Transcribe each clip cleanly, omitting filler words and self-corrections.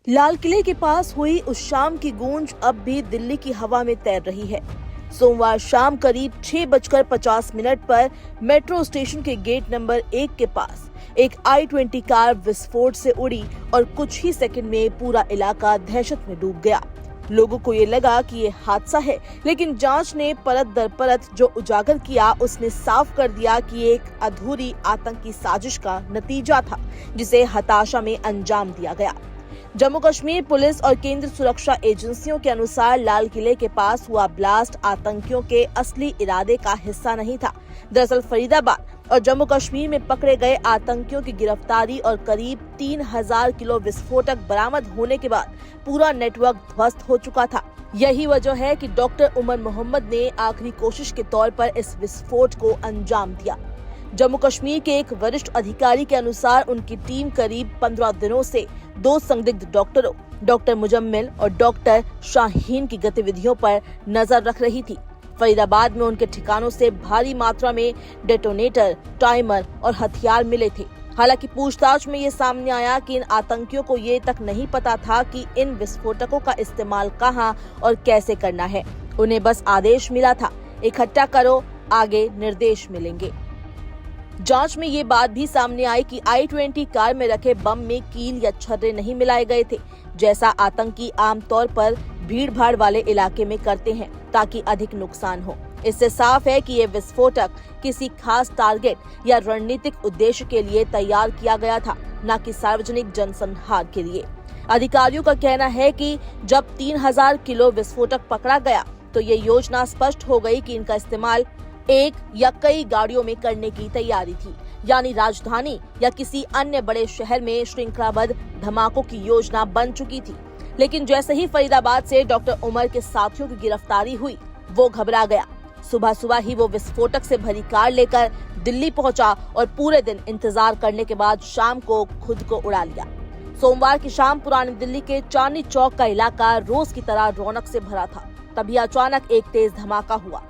लाल किले के पास हुई उस शाम की गूंज अब भी दिल्ली की हवा में तैर रही है। सोमवार शाम करीब 6:50 पर मेट्रो स्टेशन के गेट नंबर 1 के पास एक I-20 कार विस्फोट से उड़ी और कुछ ही सेकंड में पूरा इलाका दहशत में डूब गया। लोगों को ये लगा कि ये हादसा है, लेकिन जांच ने परत दर परत जो उजागर किया उसने साफ कर दिया कि ये एक अधूरी आतंकी साजिश का नतीजा था, जिसे हताशा में अंजाम दिया गया। जम्मू कश्मीर पुलिस और केंद्र सुरक्षा एजेंसियों के अनुसार लाल किले के पास हुआ ब्लास्ट आतंकियों के असली इरादे का हिस्सा नहीं था। दरअसल फरीदाबाद और जम्मू कश्मीर में पकड़े गए आतंकियों की गिरफ्तारी और करीब 3000 किलो विस्फोटक बरामद होने के बाद पूरा नेटवर्क ध्वस्त हो चुका था। यही वजह है कि डॉक्टर उमर मोहम्मद ने आखिरी कोशिश के तौर पर इस विस्फोट को अंजाम दिया। जम्मू कश्मीर के एक वरिष्ठ अधिकारी के अनुसार उनकी टीम करीब 15 दिनों से 2 संदिग्ध डॉक्टरों, डॉक्टर मुजम्मिल और डॉक्टर शाहीन की गतिविधियों पर नजर रख रही थी। फरीदाबाद में उनके ठिकानों से भारी मात्रा में डेटोनेटर, टाइमर और हथियार मिले थे। हालांकि पूछताछ में ये सामने आया कि इन आतंकियों को ये तक नहीं पता था कि इन विस्फोटकों का इस्तेमाल कहां और कैसे करना है। उन्हें बस आदेश मिला था, इकट्ठा करो, आगे निर्देश मिलेंगे। जांच में ये बात भी सामने आई कि I-20 कार में रखे बम में कील या छर्रे नहीं मिलाए गए थे, जैसा आतंकी आमतौर पर भीड़-भाड़ वाले इलाके में करते हैं ताकि अधिक नुकसान हो। इससे साफ है कि ये विस्फोटक किसी खास टारगेट या रणनीतिक उद्देश्य के लिए तैयार किया गया था, न कि सार्वजनिक जनसंहार के लिए। अधिकारियों का कहना है कि जब 3000 किलो विस्फोटक पकड़ा गया तो ये योजना स्पष्ट हो गई कि इनका इस्तेमाल एक या कई गाड़ियों में करने की तैयारी थी, यानी राजधानी या किसी अन्य बड़े शहर में श्रृंखलाबद्ध धमाकों की योजना बन चुकी थी। लेकिन जैसे ही फरीदाबाद से डॉक्टर उमर के साथियों की गिरफ्तारी हुई, वो घबरा गया। सुबह सुबह ही वो विस्फोटक से भरी कार लेकर दिल्ली पहुंचा और पूरे दिन इंतजार करने के बाद शाम को खुद को उड़ा लिया। सोमवार की शाम पुरानी दिल्ली के चांदनी चौक का इलाका रोज की तरह रौनक से भरा था। तभी अचानक एक तेज धमाका हुआ।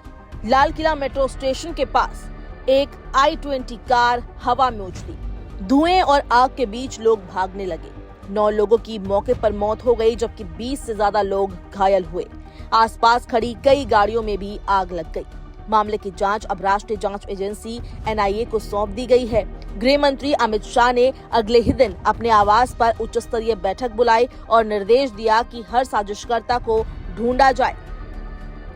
लाल किला मेट्रो स्टेशन के पास एक I-20 कार हवा में उछली। धुएं और आग के बीच लोग भागने लगे। 9 लोगों की मौके पर मौत हो गई, जबकि 20 से ज्यादा लोग घायल हुए। आसपास खड़ी कई गाड़ियों में भी आग लग गई। मामले की जांच अब राष्ट्रीय जांच एजेंसी NIA को सौंप दी गई है। गृह मंत्री अमित शाह ने अगले ही दिन अपने आवास पर उच्च स्तरीय बैठक बुलाई और निर्देश दिया कि हर साजिशकर्ता को ढूंढा जाए,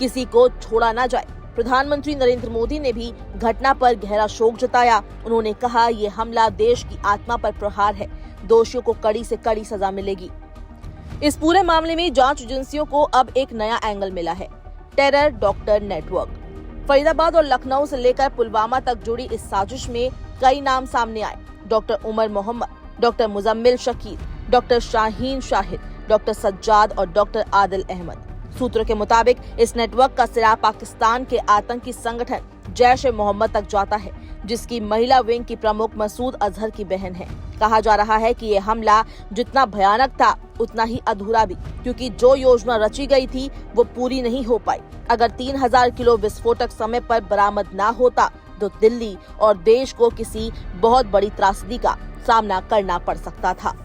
किसी को छोड़ा न जाए। प्रधानमंत्री नरेंद्र मोदी ने भी घटना पर गहरा शोक जताया। उन्होंने कहा, ये हमला देश की आत्मा पर प्रहार है, दोषियों को कड़ी से कड़ी सजा मिलेगी। इस पूरे मामले में जांच एजेंसियों को अब एक नया एंगल मिला है, टेरर डॉक्टर नेटवर्क। फरीदाबाद और लखनऊ से लेकर पुलवामा तक जुड़ी इस साजिश में कई नाम सामने आए। Doctor Umar Mohammad, doctor Muzammil Shakir, doctor Shaheen Shahid, doctor Sajjad और डॉक्टर आदिल अहमद। सूत्रों के मुताबिक इस नेटवर्क का सिरा पाकिस्तान के आतंकी संगठन जैश-ए-मोहम्मद तक जाता है, जिसकी महिला विंग की प्रमुख मसूद अजहर की बहन है। कहा जा रहा है कि ये हमला जितना भयानक था उतना ही अधूरा भी, क्योंकि जो योजना रची गई थी वो पूरी नहीं हो पाई। अगर 3000 किलो विस्फोटक समय पर बरामद ना होता तो दिल्ली और देश को किसी बहुत बड़ी त्रासदी का सामना करना पड़ सकता था।